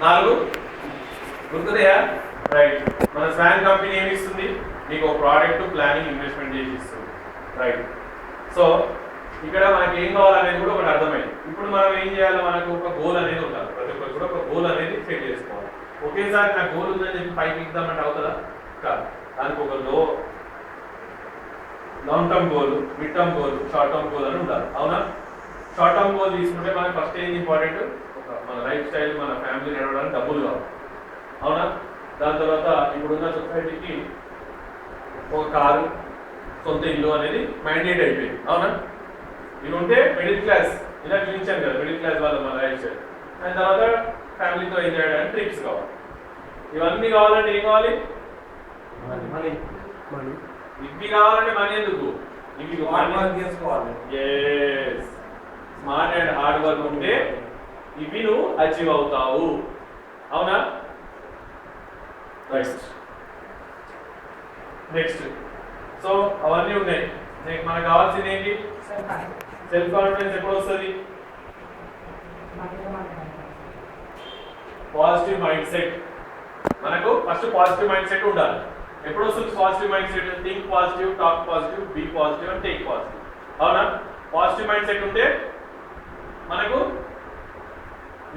4 గుర్తుందా? రైట్. మన Schwann company ఏమి ఇస్తుంది? మీకు ఒక ప్రోడక్ట్ ప్లానింగ్ ఇన్వెస్ట్మెంట్ చేసి ఇస్తుంది. రైట్. సో ఇక్కడ మనకి ఏం కావాలనేది కూడా ఒకటి అర్థమైంది. ఇప్పుడు మనం ఏం చేయాలి? మనకు ఒక గోల్ అనేది ఉండాలి. ప్రతి ఒక్కరు కూడా ఒక గోల్ అనేది సెట్ చేసుకోవాలి. ఒకేసారి నా గోల్ ఉందని చెప్పి పైకి ఇద్దామంటే అవుతుందా? కాదు. దానికి ఒక long term goal, mid term goal, short term goal అని ఉండాలి. అవునా? షార్ట్ టర్మ్ గోల్ తీసుకుంటే మనకి ఫస్ట్ ఏం ఇంపార్టెంట్? మన లైఫ్ స్టైల్, మన ఫ్యామిలీ నడవడానికి డబ్బులు కావాలి. అవునా? దాని తర్వాత ఇప్పుడున్న సొసైటీకి ఒక కారు, సొంత ఇల్లు అనేది మ్యాండేట్ అయిపోయింది. అవునా? ఇవి ఉంటే మిడిల్ క్లాస్, ఇలా చూపించాను కదా మిడిల్ క్లాస్ వాళ్ళ మన లైఫ్ స్టైల్. అండ్ తర్వాత ఫ్యామిలీతో ఎంజాయ్ చేయడానికి ట్రిప్స్ కావాలి. ఇవన్నీ కావాలంటే ఏం కావాలి? మనీ. ఇవి కావాలంటే మనీ ఎందుకు? ఇవి చేసుకోవాలి. స్మార్ట్ అండ్ హార్డ్ వర్క్ ఉంటే ఇవి నువ్వు అచీవ్ అవుతావు. అవునా? నెక్స్ట్. సో అవన్నీ ఉన్నాయి. మనకు కావాల్సింది ఏంటి? సెల్ఫ్ కాన్ఫిడెన్స్ ఎప్పుడు వస్తుంది? Positive mind set. మనకు ఫస్ట్ పాజిటివ్ మైండ్ సెట్ ఉండాలి. ఎప్పుడు వస్తుంది positive mind set? Think positive, talk positive, be positive and take positive. అవునా? పాజిటివ్ మైండ్ సెట్ ఉంటే మనకు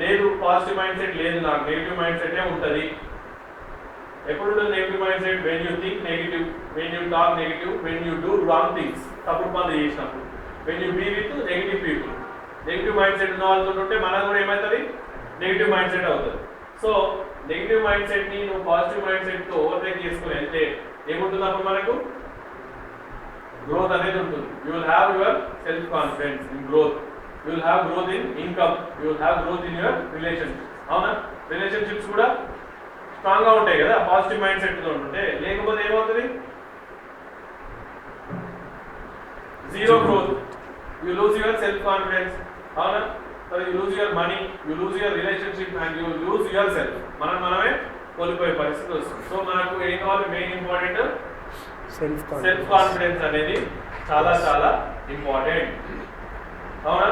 లేదు, పాజిటివ్ మైండ్ సెట్ లేదు, నాకు నెగిటివ్ మైండ్ సెటే ఉంటుంది. ఎప్పుడు negative mind set? When you think negative, when you talk negative, when you do wrong things, తప్పుడు పనులు చేసినప్పుడు, when you be with negative people. Negative mind set ఉన్న వాళ్ళతో ఉంటే మనకు కూడా ఏమవుతుంది? నెగిటివ్ మైండ్ సెట్ అవుతుంది. సో నెగిటివ్ మైండ్ సెట్ ని నువ్వు పాజిటివ్ మైండ్ సెట్ తో ఓవర్టేక్ చేసుకుని వెళ్తే ఏముంటుంది? అప్పుడు మనకు గ్రోత్ అనేది ఉంటుంది. You will have your self confidence in growth, you will have growth in income, you will have growth in your relationships. అవునా? రిలేషన్షిప్స్ కూడా స్ట్రాంగ్ గా ఉంటాయి కదా పాజిటివ్ మైండ్ సెట్ తో ఉంటుంటే. లేకపోతే ఏమవుతుంది? Zero growth. You lose your self confidence. అవునా? You lose your money, you lose your relationship and you lose your self. మనమే కోల్పోయే పరిస్థితి వస్తుంది. సో మనకు ఏం కావాలి? మెయిన్ ఇంపార్టెంట్ సెల్ఫ్ కాన్ఫిడెన్స్ అనేది చాలా చాలా ఇంపార్టెంట్. అవునా?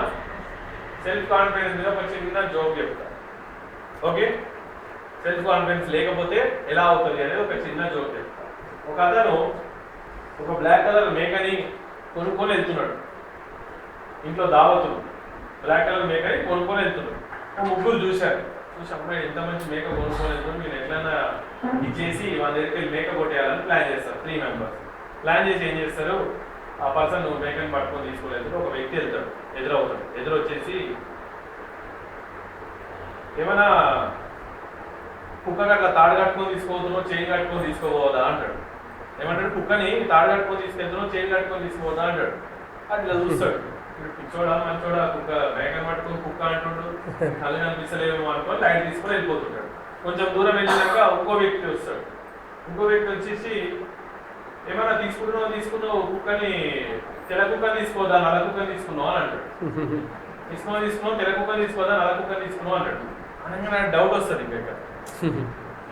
సెల్ఫ్ కాన్ఫిడెన్స్ మీద ఒక చిన్న జోక్ చెప్తా. ఓకే? సెల్ఫ్ కాన్ఫిడెన్స్ లేకపోతే ఎలా అవుతుంది అనేది ఒక చిన్న జోక్ చెప్తా. ఒక అతను ఒక బ్లాక్ కలర్ మేకని కొనుక్కొని వెళ్తున్నాడు. ఇంట్లో దావతులు బ్లాక్ కలర్ మేకని కొనుక్కొని వెళ్తున్నాడు. ముగ్గురు చూశారు. చూసి అమ్మాయి ఎంత మంచి మేక కొనుక్కొని వెళ్తున్నాడు, మీరు ఎట్లన్నా ఇచ్చేసి వాళ్ళ దగ్గరికి మేక కొట్టేయాలని ప్లాన్ చేస్తారు. 3 మెంబర్స్ ప్లాన్ చేసి ఏం చేస్తారు? ఆ పర్సన్ మేకని పట్టుకొని తీసుకోలేదు. ఒక వ్యక్తి వెళ్తాడు, ఎదురవుతాడు. ఎదురొచ్చేసి ఏమైనా కుక్కకి అట్లా తాడు కట్టుకొని తీసుకోవద్దు, చైన్ కట్టుకొని తీసుకోవద్దా అంటాడు. ఏమంటాడు? కుక్కని తాడు కట్టుకొని తీసుకెళ్తున్నావు, చైన్ కట్టుకొని తీసుకోవద్దా అంటాడు. అట్లా చూస్తాడు. పిచ్చోడా మంచోడా, కుక్క మేకని పట్టుకొని కుక్క అంటుండు, కళ్ళు కనిపిస్తలేమో అనుకొని లైట్ తీసుకొని వెళ్ళిపోతుంటాడు. కొంచెం దూరం వెళ్ళినాక ఇంకో వ్యక్తి వస్తాడు. ఇంకో వ్యక్తి వచ్చేసి ఏమైనా తీసుకున్నావు కుక్కని, తెల్ల కుక్కని తీసుకోదా, నల్ల కుక్కని తీసుకున్నావు అని అంటాడు. తీసుకున్నావు తెల్ల కుక్కని తీసుకోదా, నల్ల కుక్కని తీసుకున్నావు అంటాడు. అనగా నాకు డౌట్ వస్తుంది. ఇంకా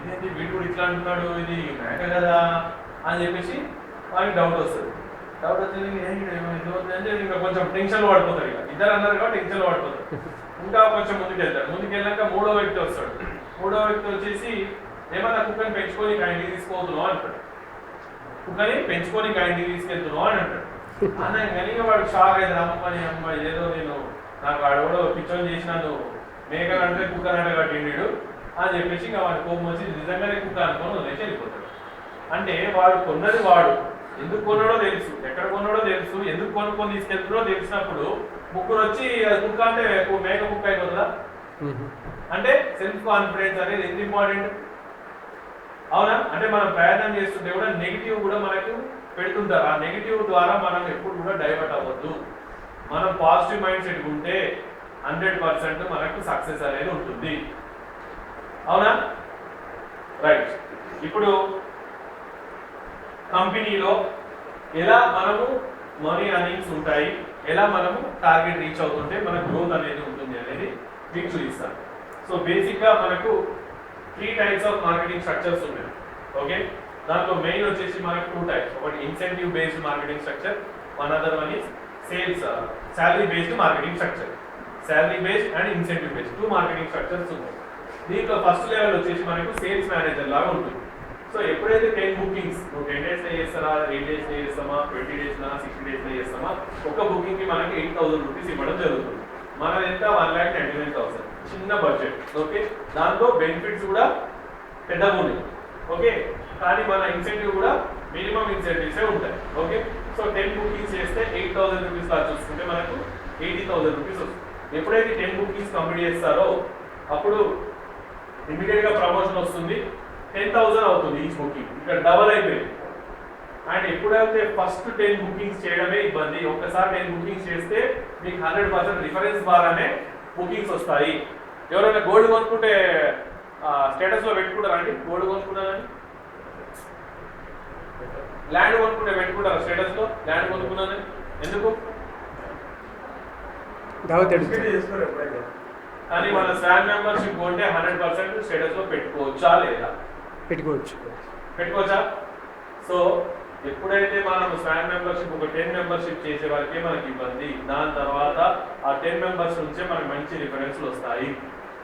ఇదేంటి వీడు కూడా ఇట్లా అంటున్నాడు, ఇది మేక కదా అని చెప్పేసి వానికి డౌట్ వస్తుంది. డౌట్ వచ్చేది అంటే ఇంకా కొంచెం టెన్షన్లో పడిపోతారు. ఇక ఇద్దరు అన్నారు కాబట్టి టెన్షన్లో పడిపోతారు. ఇంకా కొంచెం ముందుకెళ్ళాక మూడో వ్యక్తి వస్తాడు. మూడో వ్యక్తి వచ్చేసి ఏమన్నా కుక్కని పెంచుకొని ఇంటికి తీసుకోతున్నావు అంటాడు. కుక్కని పెంచుకొని ఇంటికి తీసుకెళ్తున్నావు అని అంటాడు. అనగానే వాడు షాక్ అయితే అమ్మాయి ఏదో నేను నాకు వాడు పిచ్చోని చేసినాను, మేకలు అంటే కుక్కని అంటే కట్టిండు అని చెప్పేసి ఇంకా వాడి కోపం వచ్చి నిజంగానే కుక్క అనుకొని వదిలేసి వెళ్ళిపోతాడు. అంటే వాడు కొన్నది వాడు ఎందుకు కొన్నాడో తెలుసు, ఎక్కడ కొన్నాడో తెలుసు, ఎందుకు కొనుక్కొని తీసుకెళ్తాడో తెలిసినప్పుడు ముగ్గురు వచ్చి అది కుక్క అంటే మేక కుక్క అయిపోతుందా? అంటే సెల్ఫ్ కాన్ఫిడెన్స్ అనేది ఎంత ఇంపార్టెంట్. అవునా? అంటే మనం ప్రయత్నం చేస్తుంటే కూడా నెగిటివ్ కూడా మనకు పెడుతుంటారు. ఆ నెగిటివ్ ద్వారా మనం ఎప్పుడు కూడా డైవర్ట్ అవ్వద్దు. మనం పాజిటివ్ మైండ్ సెట్ ఉంటే 100% మనకు సక్సెస్ అనేది ఉంటుంది. అవునా? రైట్. ఇప్పుడు కంపెనీలో ఎలా మనము మనీ అర్నింగ్స్ ఉంటాయి, ఎలా మనము టార్గెట్ రీచ్ అవుతుంటే మన గ్రోత్ అనేది ఉంటుంది అనేది మీకు చూపిస్తాను. సో బేసిక్గా మనకు 3 types ఆఫ్ మార్కెటింగ్ స్ట్రక్చర్స్ ఉన్నాయి. ఓకే? దాంట్లో మెయిన్ వచ్చేసి మనకు 2 types. ఒకటి incentive based marketing structure, one other one is salary based marketing structure. Salary based and incentive based 2 marketing structures ఉన్నాయి. దీంట్లో ఫస్ట్ లెవెల్ వచ్చేసి మనకు సేల్స్ మేనేజర్ లాగా ఉంటుంది. సో ఎప్పుడైతే 10 బుకింగ్స్ నువ్వు 10 days చేస్తారా, 8 days చేస్తామా, 20 days 60 days చేస్తామా, ఒక బుకింగ్ కి మనకి 8,000 రూపీస్ ఇవ్వడం జరుగుతుంది. మనది ఎంత 1,99,000 చిన్న బడ్జెట్. ఓకే, దాంతో బెనిఫిట్స్ కూడా పెద్దగా ఉన్నాయి. ఓకే, కానీ మన ఇన్సెంటివ్ కూడా మినిమం ఇన్సెంటివ్సే ఉంటాయి. ఓకే, సో 10 బుకింగ్స్ చేస్తే 8,000 రూపీస్ లాగా చూసుకుంటే మనకు 80,000 రూపీస్ వస్తుంది. ఎప్పుడైతే 10 బుకింగ్స్ కంప్లీట్ చేస్తారో అప్పుడు ఇమీడియట్ గా ప్రమోషన్ వస్తుంది, 10,000 అవుతుంది ఈచ్ బుకింగ్. ఇక్కడ డబల్ అయిపోయింది. అండ్ ఎప్పుడైతే ఫస్ట్ 10 బుకింగ్స్ చేయడమే ఇబ్బంది, ఒక్కసారి 10 బుకింగ్స్ చేస్తే మీకు 100% రిఫరెన్స్ ద్వారానే బుకింగ్స్ వస్తాయి. ఎవరైనా గోల్డ్ కొనుక్కుంటే స్టేటస్ లో పెట్టుకుంటారా అండి? గోల్డ్ కొనుక్కున్నారని, ల్యాండ్ కొనుక్కుంటే పెట్టుకుంటారా స్టేటస్ లో? ల్యాండ్ కొనుక్కున్నారని ఎందుకు? కానీ మన స్వాన్ మెంబర్షిప్ కొంటే 100% స్టేటస్ లో పెట్టుకోవచ్చా లేదా? పెట్టుకోవచ్చా? సో ఎప్పుడైతే మనం స్వాన్ మెంబర్షిప్ ఒక 10 మెంబర్షిప్ చేసే వరకే మనకి ఇబ్బంది. దాని తర్వాత ఆ 10 మెంబర్స్ నుంచే మనకి మంచి రిఫరెన్స్లు వస్తాయి.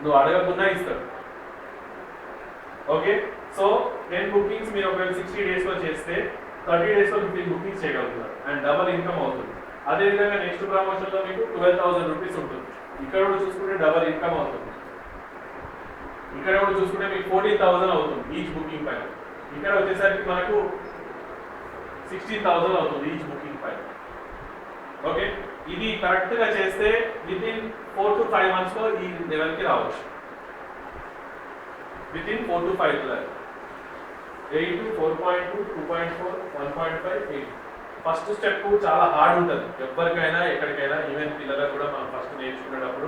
నువ్వు అడగకుండా ఇస్తాడు. ఓకే, సో 10 బుకింగ్స్ మీరు ఒకవేళ 60 days లో చేస్తే 30 days లో 15 బుకింగ్స్ చేయగలుగుతారు అండ్ డబల్ ఇన్కమ్ అవుతుంది. అదేవిధంగా నెక్స్ట్ ప్రమోషన్ లో మీకు 12,000 రూపీస్ ఉంటుంది. ఇక్కడ కూడా చూసుకుంటే డబల్ ఇన్కమ్ అవుతుంది. ఇక్కడ కూడా చూసుకుంటే మీకు 14,000 అవుతుంది ఈచ్ బుకింగ్ పైన. ఇక్కడ వచ్చేసరికి మనకు 16,000 అవుతుంది ఈచ్ బుకింగ్ పైన. ఓకే, ఇది కరెక్ట్ గా చేస్తే వితిన్ 4 to 5 months లో ఈ లెవెల్ కి రావచ్చు. Within 4 to 5 level 8 to 4.2 2.4 1.5 8. First step చాలా హార్డ్ ఉంటుంది ఎవరికైనా ఎక్కడికైనా. ఈవెన్ పిల్లలకు కూడా మనం ఫస్ట్ నేర్చుకునేటప్పుడు,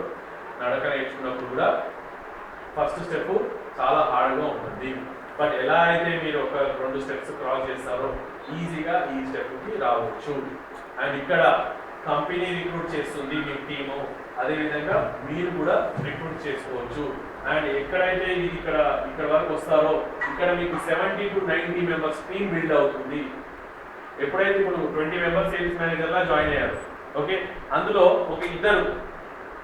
నడక నేర్చుకున్నప్పుడు కూడా ఫస్ట్ స్టెప్ చాలా హార్డ్గా ఉంటుంది. బట్ ఎలా అయితే మీరు ఒక 2 steps క్రాస్ చేస్తారో ఈజీగా ఈ స్టెప్కి రావచ్చు. అండ్ ఇక్కడ కంపెనీ రిక్రూట్ చేస్తుంది మీ టీము, అదేవిధంగా మీరు కూడా రిక్రూట్ చేసుకోవచ్చు. అండ్ ఎక్కడైతే ఇది ఇక్కడ వరకు వస్తారో ఇక్కడ మీకు 70 to 90 మెంబర్స్ టీమ్ బిల్డ్ అవుతుంది. ఎప్పుడైతే ఇప్పుడు 20 మెంబర్స్ సేల్స్ మేనేజర్లా జాయిన్ అయ్యారు, ఓకే, అందులో ఒక ఇద్దరు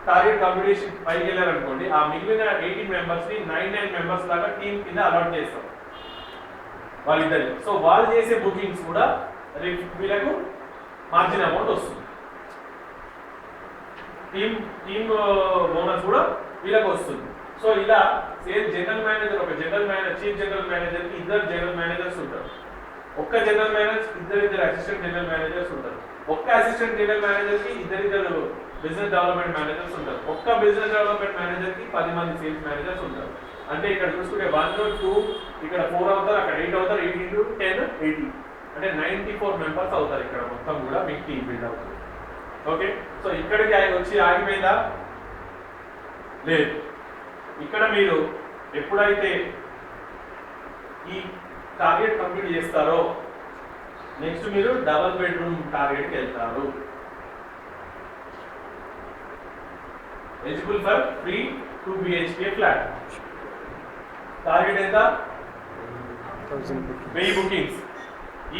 టార్గెట్ కాంపిటీషన్ పైకి వెళ్ళారనుకోండి, ఆ మిగిలిన 18 మెంబర్స్ ని 9 మెంబర్స్ లాగా టీమ్ కింద అలాట్ చేస్తాం వాళ్ళిద్దరి. సో వాళ్ళు చేసే బుకింగ్స్ కూడా వీళ్ళకు మార్జిన్ అమౌంట్ వస్తుంది. టీమ్ బోనస్ కూడా వీళ్ళకి వస్తుంది. సో ఇలా సేల్స్ జనరల్ మేనేజర్, ఒక general manager, chief general manager కి ఇద్దరు జనరల్ మేనేజర్స్ ఉంటారు. ఒక్క జనరల్ మేనేజర్ ఇద్దరు అసిస్టెంట్ జనరల్ మేనేజర్స్ ఉంటారు. ఒక్క అసిస్టెంట్ జనరల్ మేనేజర్ కి ఇద్దరు బిజినెస్ డెవలప్మెంట్ మేనేజర్స్ ఉంటారు. ఒక్క బిజినెస్ డెవలప్మెంట్ మేనేజర్ కి 10 మంది సేల్స్ మేనేజర్స్ ఉంటారు. అంటే ఇక్కడ చూసుకుంటే 1 2 ఇక్కడ 4 అవుతారు, అక్కడ 8 అవుతారు, 8 into 10 80, అంటే 94 మెంబర్స్ అవుతారు. ఇక్కడ మొత్తం కూడా మీకు టీమ్ బిల్డ్ అవుతుంది. ఓకే, సో ఇక్కడికి వచ్చి ఆగిపోయిందా? లేదు. ఇక్కడ మీరు ఎప్పుడైతే ఈ టార్గెట్ కంప్లీట్ చేస్తారో నెక్స్ట్ మీరు డబుల్ బెడ్రూమ్ టార్గెట్కి వెళ్తారు. Eligible for free 2 BHK flat. Target ఎంత? 1000 బుకింగ్స్.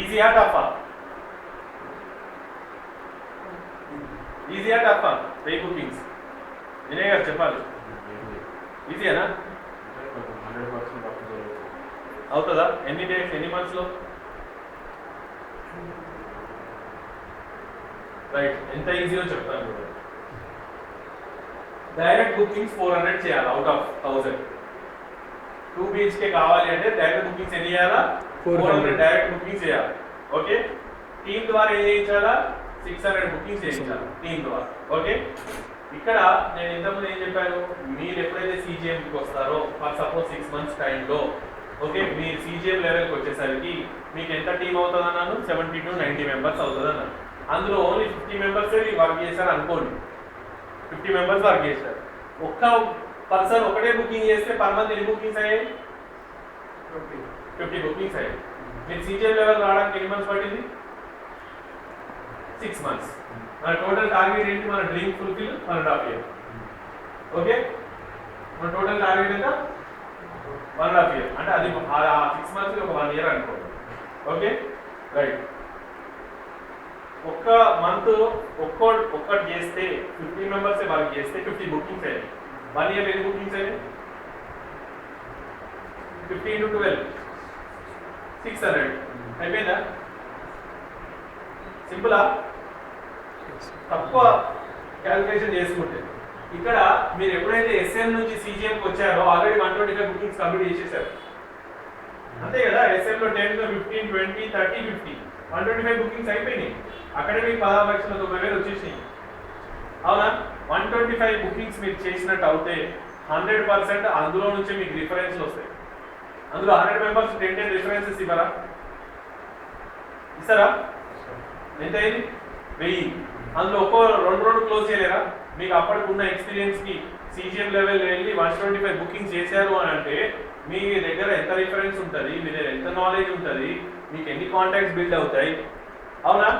ఈజీయా టఫా? ఈజీయా టఫా? 1000 బుకింగ్స్ వినయ్ గారు చెప్పాలి. ఈజీయేనా? అవుతుందా? ఎన్ని డేస్, ఎన్ని మంత్స్లో? రైట్, ఎంత ఈజీగా చెప్తాను. డైరెక్ట్ బుకింగ్స్ 400 చేయాలి అవుట్ ఆఫ్ 1000. 2 BHK కావాలి అంటే డైరెక్ట్ బుకింగ్స్ ఎన్ని చేయాలా? 400 డైరెక్ట్ బుకింగ్స్ చేయాలి. ఓకే, టీమ్ ద్వారా ఏం చేయించాలా? 600 బుకింగ్స్ చేయించాలి టీమ్ ద్వారా. ఓకే, ఇక్కడ నేను ఇంతకుముందు ఏం చెప్పాను, మీరు ఎప్పుడైతే CGMకి వస్తారో ఫర్ సపోజ్ 6 months టైంలో, ఓకే, మీరు CGM లెవెల్కి వచ్చేసరికి మీకు ఎంత టీం అవుతుంది అన్నాను? 70 to 90 మెంబర్స్ అవుతుంది అన్నాను. అందులో ఓన్లీ 50 మెంబర్సే వర్క్ చేశారు అనుకోండి. 50 మెంబర్స్ వర్క్ చేశారు. ఒక్క పర్సన్ ఒకటే బుకింగ్ చేస్తే పర్ మంత్ ఎన్ని బుకింగ్స్ అయ్యాయి? 50 బుకింగ్స్ అయ్యాయి. మీరు CGM లెవెల్ రావడానికి ఎన్ని మంత్స్ పట్టింది? 6 months. మన టోటల్ టార్గెట్ ఏంటి? మన డ్రీమ్ ఫుల్ఫిల్ 1.5 year. ఓకే, మన టోటల్ టార్గెట్ ఎంత? 1.5 year. అంటే అది 6 months ఒక 1 year అనుకోండి. Okay, right. ఒక్క మంత్ ఒక్కటి చేస్తే 50 మెంబర్స్ వర్క్ చేస్తే 50 బుకింగ్స్ అయ్యాయి. 1 year ఎన్ని బుకింగ్స్ అయ్యాయి? 50 into 12 600 అయిపోయిందా? సింపులా? తక్కువ క్యాలిక్యులేషన్ చేసుకుంటే ఇక్కడ మీరు ఎప్పుడైతే ఎస్ఎం నుంచి సిజిఎంకి వచ్చారో ఆల్రెడీ 125 బుకింగ్స్ కంప్లీట్ చేసేసారు అంతే కదా. ఎస్ఎంలో 10 15 20 30 50 125 బుకింగ్స్ అయిపోయినాయి. అక్కడే మీకు 16,90,000 వచ్చేసినాయి అవునా. 125 బుకింగ్స్ మీరు చేసినట్టు అవుతే 100% అందులో నుంచి మీకు రిఫరెన్స్లు వస్తాయి. అందులో 100 మెంబర్స్ 10 రిఫరెన్సెస్ ఇవ్వరా? ఇస్తారా? ఎంత అయింది? 1000. అందులో ఒక్కో రెండు క్లోజ్ చేయలేరా? మీకు అప్పటికి ఉన్న ఎక్స్పీరియన్స్కి సిజిఎం లెవెల్ వెళ్ళి 125 బుకింగ్ చేశారు అని అంటే మీ దగ్గర ఎంత రిఫరెన్స్ ఉంటుంది, మీ దగ్గర ఎంత నాలెడ్జ్ ఉంటుంది, మీకు ఎన్ని కాంటాక్ట్స్ బిల్డ్ అవుతాయి అవునా.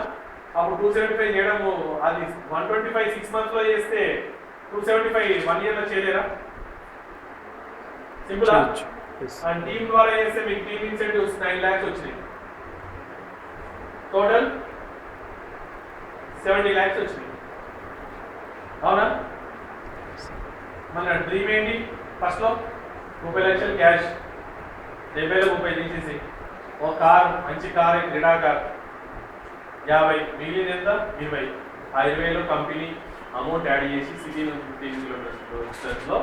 అప్పుడు 275 చేయడము అది 125 6 months లో చేస్తే 275 1 year లో చేయలేరా? సింపుల్. అండ్ టీమ్ ద్వారా చేస్తే మీకు టీమ్ ఇన్సెంటివ్స్ 9 lakhs వచ్చినాయి. టోటల్ 70 lakhs వచ్చినాయి అవునా. మన డ్రీమ్ ఏంటి? ఫస్ట్లో 30 లక్షలు క్యాష్, 70లో 30 తీసేసి ఒక కార్, మంచి కార్, క్రీడా కార్ 50, మిగిలిన ఎంత? 20. ఆ 20లో కంపెనీ అమౌంట్ యాడ్ చేసి సిటీ నుంచి 15 కిలోమీటర్స్లో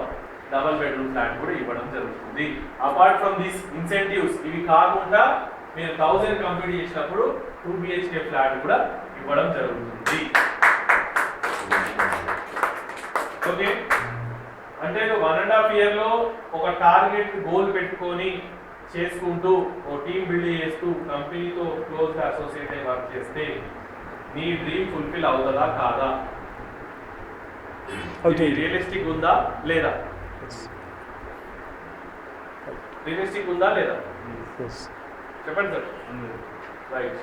డబల్ బెడ్రూమ్ ఫ్లాట్ కూడా ఇవ్వడం జరుగుతుంది. అపార్ట్ ఫ్రమ్ దీస్ ఇన్సెంటివ్స్ ఇవి కాకుండా మీరు 1000 కంప్లీట్ చేసినప్పుడు 2 BHK ఫ్లాట్ కూడా ఇవ్వడం జరుగుతుంది. ఓకే, అంటే 1.5 year లో ఒక టార్గెట్ గోల్ పెట్టుకొని చేసుకుంటూ ఓ టీమ్ బిల్డ్ చేస్తూ కంపెనీతో క్లోజ్గా అసోసియేట్ అయి వర్క్ చేస్తే నీ డ్రీమ్ ఫుల్ఫిల్ అవుతుందా కాదా? రియలిస్టిక్ ఉందా లేదా? రియలిస్టిక్ ఉందా లేదా? చెప్పండి సార్. రైట్.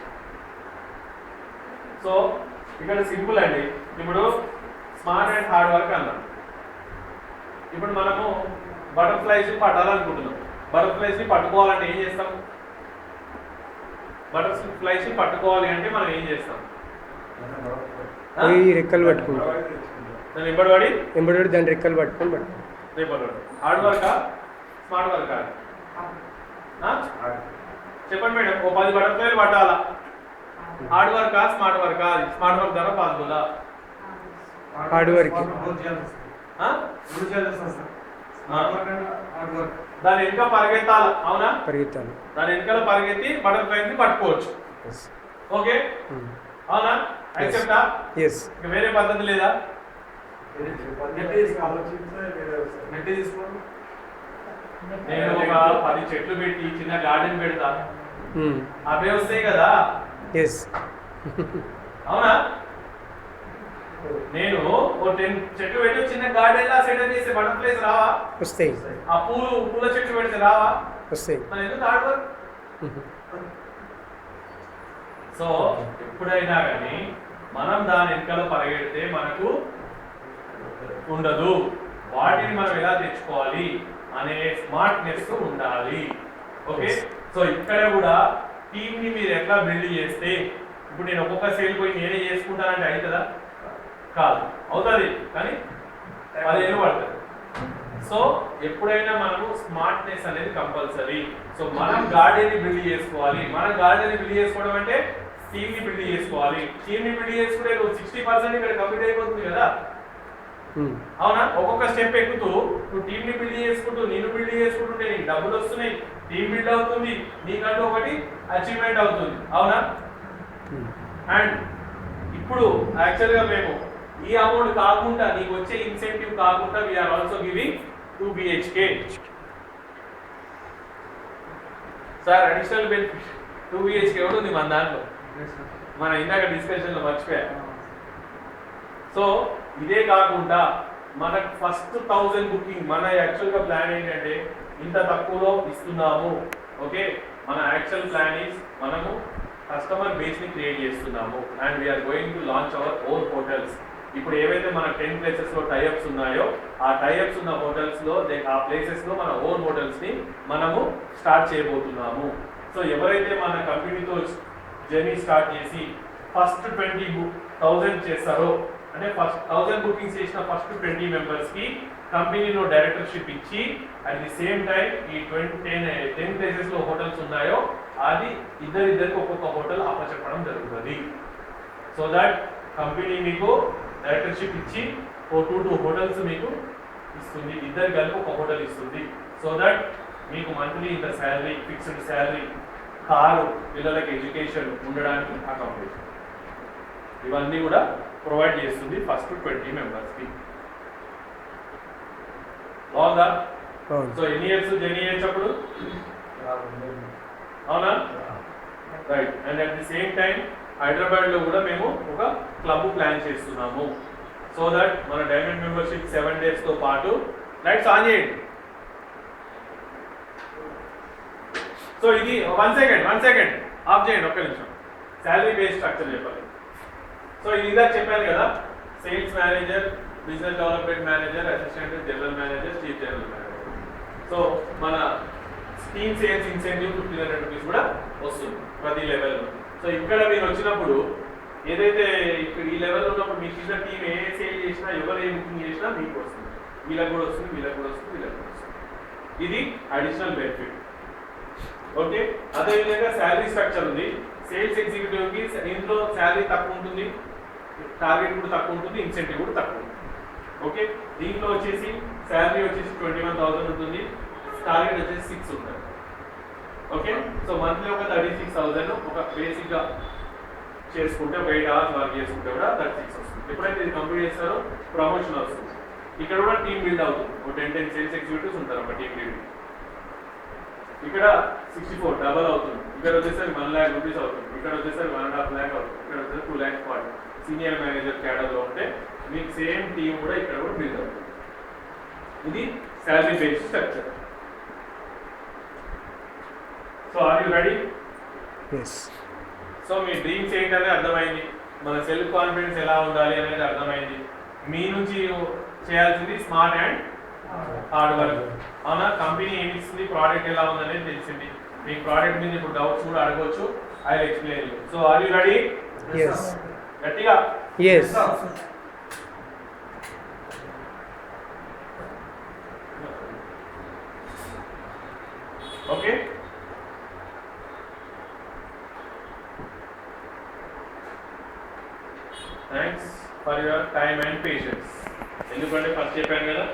సో ఇక్కడ సింపుల్ అండి. ఇప్పుడు స్మార్ట్ అండ్ హార్డ్ వర్క్ అన్నాం. ఇప్పుడు మనము బటర్ఫ్లైస్ పట్టాలనుకుంటున్నాం. బటర్ఫ్లైస్ ని పట్టుకోవాలంటే ఏం చేస్తాం? బటర్ఫ్లైస్ ని పట్టుకోవాలి అంటే మనం ఏం చేస్తాం? రెక్కలు పట్టుకుంటాం. దాన్ని ఎంబడి దాని రెక్కలు పట్టుకొని హార్డ్ వర్కా స్మార్ట్ వర్కా? చెప్పండి మేడం. ఓ 10 బటర్ఫ్లైలు పట్టాలా? హార్డ్ వర్కా స్మార్ట్ వర్కా? స్మార్ట్ వర్క్ ద్వారా పాసిబులా? Hard work. దాని వెనుక పరిగెత్తాలి అవునా? పరిగెత్తాలి. దాని వెనుకల పరిగెత్తి బటర్ఫ్లైస్ ని పట్టుకోవచ్చు. ఓకే అవునా? యాక్సెప్టా? yes. వేరే పద్ధతి లేదా? నేను ఒక 10 చెట్లు పెట్టి చిన్న గార్డెన్ పెడతా, అవే వస్తాయి కదా. yes. అవునా? నేను ఓ 10 చెట్లు పెట్టి చిన్న గార్డెన్ లా సెటప్ చేస్తే బటర్ఫ్లైస్ రావా? వస్తాయి. ఆ పూల చెట్లు పెడితే రావా? వస్తాయి. మరి ఎందుకు హార్డ్ వర్క్? సో ఎప్పుడైనా కానీ మనం దాని వెనకాల పరిగెడితే మనకు ఉండదు. వాటిని మనం ఎలా తెచ్చుకోవాలి అనే స్మార్ట్నెస్ ఉండాలి. ఓకే, సో ఇక్కడ కూడా టీమ్ ని మీరు ఎట్లా బిల్డ్ చేస్తే, ఇప్పుడు నేను ఒక్కొక్క సేల్ పోయి నేనే చేసుకుంటానంటే అవుతుందా? కాదు. అవుతుంది కానీ 10 ఏళ్ళు పడుతుంది. సో ఎప్పుడైనా మనము స్మార్ట్నెస్ అనేది కంపల్సరీ. సో మనం గార్డెన్ ని బిల్డ్ చేసుకోవాలి. మనం గార్డెన్ ని బిల్డ్ చేసుకోవడం అంటే టీమ్ ని బిల్డ్ చేసుకోవాలి. టీమ్ ని బిల్డ్ చేసుకుంటే 60% ఇక్కడ కంప్లీట్ అయిపోతుంది కదా. అవునా? ఒక్కొక్క స్టెప్ ఎక్కుతూ నువ్వు టీమ్ ని బిల్డ్ చేసుకుంటూ నేను బిల్డ్ చేసుకుంటుంటే నీకు డబ్బులు వస్తున్నాయి, టీమ్ బిల్డ్ అవుతుంది, నీకంటూ ఒకటి అచీవ్మెంట్ అవుతుంది. అవునా? అండ్ ఇప్పుడు యాక్చువల్గా మేము ఈ అమౌంట్ కాకుండా నీకు వచ్చే ఇన్సెంటివ్ కాకుండా we are also giving 2 BHK. Sir additional benefit 2 BHK కూడా ఉంది మన దాంట్లో. మన ఇందాక డిస్కషన్లో మర్చిపోయా. సో ఇదే కాకుండా మనకు ఫస్ట్ 1000 బుకింగ్ మన యాక్చువల్గా ప్లాన్ ఏంటంటే ఇంత తక్కువలో ఇస్తున్నాము. ఓకే, మన యాక్చువల్ ప్లాన్ ఈస్ మనము కస్టమర్ బేస్ ని క్రియేట్ చేస్తున్నాము and we are going to launch our own hotels. ఇప్పుడు ఏవైతే మన 10 places లో టైఅప్స్ ఉన్నాయో ఆ టైఅప్స్ ఉన్న హోటల్స్ లో ఆ ప్లేసెస్ లో మన ఓన్ హోటల్స్ ని మనము స్టార్ట్ చేయబోతున్నాము. సో ఎవరైతే మన కంపెనీతో జర్నీ స్టార్ట్ చేసి ఫస్ట్ 20,000 చేస్తారో, అంటే ఫస్ట్ 1000 బుకింగ్స్ చేసిన ఫస్ట్ 20 మెంబర్స్ కి కంపెనీలో డైరెక్టర్షిప్ ఇచ్చి అట్ ది సేమ్ టైం ఈ 10 ప్లేసెస్ లో హోటల్స్ ఉన్నాయో అది ఇద్దరికి ఒక్కొక్క హోటల్ అప్పచెప్పడం జరుగుతుంది. సో దట్ కంపెనీ మీకు డైరెక్టర్షిప్ ఇచ్చి 2 హోటల్స్ మీకు ఇస్తుంది, ఇద్దరు కలిపి ఒక హోటల్ ఇస్తుంది. సో దట్ మీకు మంత్లీ ఇంత శాలరీ, ఫిక్స్డ్ శాలరీ, కారు, పిల్లలకి ఎడ్యుకేషన్ ఉండడానికి అకామిడేషన్ ఇవన్నీ కూడా ప్రొవైడ్ చేస్తుంది ఫస్ట్ 20 మెంబర్స్కి. బాగుందా? అవును. సో ఎన్ని ఇయర్స్ జర్నీ చేసేటప్పుడు అవునా? Right. And at the same time Hyderabad లో కూడా మేము ఒక క్లబ్ ప్లాన్ చేస్తున్నాము. సో దట్ మన డైమండ్ మెంబర్షిప్ 7 days తో పాటు లైట్స్ ఆన్ చేయండి. సో ఇది 1 second ఆఫ్ చేయండి, ఒక్క నిమిషం. శాలరీ బేస్ స్ట్రక్చర్ చెప్పాలి. సో ఇది ఇందాక చెప్పాను కదా, sales manager, business development manager, assistant general manager, chief general manager. So మన టీమ్ సేల్స్ ఇన్సెంటివ్ 1500 రూపీస్ కూడా వస్తుంది ప్రతి లెవెల్లో. సో ఇక్కడ మీరు వచ్చినప్పుడు ఏదైతే ఇక్కడ ఈ లెవెల్లో ఉన్నప్పుడు మీకు ఇచ్చిన టీం ఏ సేల్ చేసినా, ఎవరు ఏ బుకింగ్ చేసినా మీకు వస్తుంది. వీళ్ళకి కూడా వస్తుంది, వీళ్ళకి కూడా వస్తుంది, వీళ్ళకి కూడా వస్తుంది. ఇది అడిషనల్ బెనిఫిట్. ఓకే. అదేవిధంగా శాలరీ స్ట్రక్చర్ ఉంది. సేల్స్ ఎగ్జిక్యూటివ్కి ఇంట్లో శాలరీ తక్కువ ఉంటుంది, టార్గెట్ కూడా తక్కువ ఉంటుంది, ఇన్సెంటివ్ కూడా తక్కువ ఉంటుంది. ఓకే. దీంట్లో వచ్చేసి శాలరీ వచ్చేసి 21,000 ఉంటుంది, టార్గెట్ వచ్చేసి 6 ఉంటుంది. ఓకే. సో మంత్లీ ఒక 36,000 ఒక బేసిక్గా చేసుకుంటే, ఒక 8 hours వర్క్ చేసుకుంటే కూడా 36 వస్తుంది. ఎప్పుడైతే ఇది కంప్లీట్ చేస్తారో ప్రమోషన్ వస్తుంది. ఇక్కడ కూడా టీమ్ బిల్డ్ అవుతుంది. ఒక 10 సేల్స్ ఎగ్జిక్యూటివ్స్ ఉంటారు ఒక టీమ్ లీడ్. ఇక్కడ 64 డబల్ అవుతుంది. ఇక్కడ వచ్చేసరికి 1 lakh రూపీస్ అవుతుంది. ఇక్కడ వచ్చేసరికి 1.5 lakh అవుతుంది. ఇక్కడ వచ్చేసరికి 2 lakhs 40. సీనియర్ మేనేజర్ క్యాడర్లో ఉంటే మీకు సేమ్ టీమ్ కూడా ఇక్కడ కూడా బిల్డ్ అవుతుంది. ఇది salary based structure. So are you ready? Yes. So మీ డ్రీమ్స్ ఏంటనేది అర్థమైంది, మన సెల్ఫ్ కాన్ఫిడెన్స్ ఎలా ఉండాలి అనేది అర్థమైంది. మీ నుంచి చేయాల్సింది స్మార్ట్ అండ్ హార్డ్ వర్క్. అవునా? కంపెనీ ఏమి ఇస్తుంది, ప్రోడక్ట్ ఎలా ఉందనేది తెలిసింది. మీ ప్రోడక్ట్ మీద ఇప్పుడు డౌట్స్ కూడా అడగవచ్చు. I will explain you. So are you ready? Yes. గట్టిగా yes. Okay. Thanks for your time and patience. ఎందుకంటే ఫస్ట్ చెప్పాను కదా,